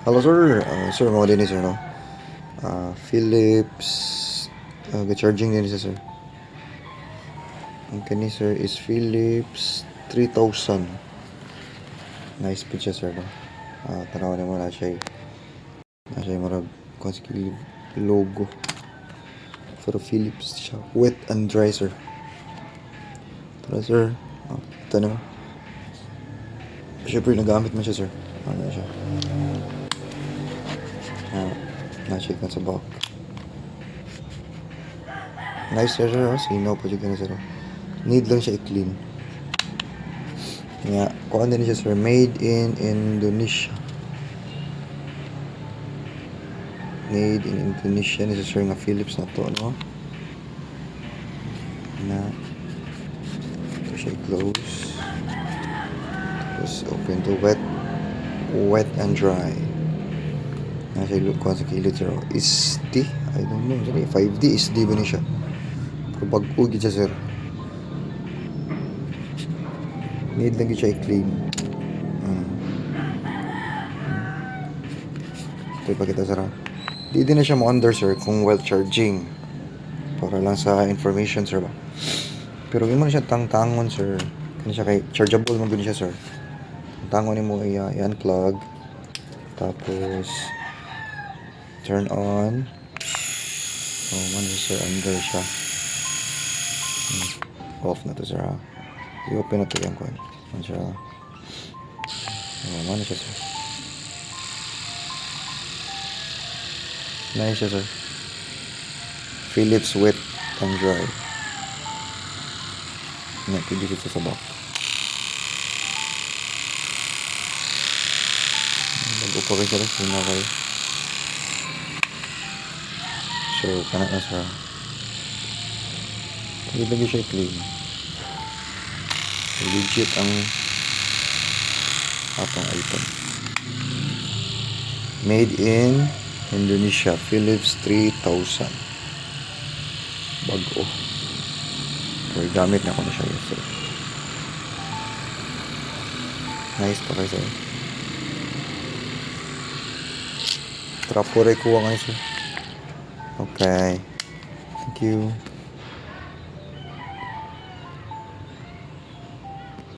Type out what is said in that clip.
Hello sir, sir mga din sir no. Philips charging din siya sir. Ang kani sir is Philips 3000. Nice po siya sir no. Tanaw mo na siya. Na siya marag konski logo. For Philips siya. Wet and dry sir. Tara sir. Ito na. Siyempre nagamit mo siya sir. Ano siya. Na-check na sa box. Nice sir, sino po dyan sir. Need lang siya i-clean. Nga, kung ano siya sir, made in Indonesia. Made in Indonesia ni sir nga Philips na to, no? Na ito siya i-close. Tapos open to wet and dry. Nasa look ko sa kilid sir. Is D? I don't know. 5D is D ba ni siya? Pero pag-ugi siya sir. Need lang siya i-clean. Ito ipakita sir. Di din na siya mo-under sir kung well charging. Para lang sa information sir ba. Pero yun mo na siya tang-tangon sir. Kaya siya kay chargeable mo siya sir. Tangon mo i-unplug. Tapos turn on. Man sir, under siya. Off na to sir ha. I-open na to yung coin. Man siya. Man siya sir. Nice siya sir. Philips wet and dry. Nakidikit siya sa box. Mag-upa kayo sir. Sino kayo? So, kanak na sir. Hindi lagi siya clean. Legit ang atong item. Made in Indonesia. Philips 3000. Bago. Pero gamit na ako na siya sir. Nice pa kayo sir. Trapore kuha ngayon sir. Okay. Thank you.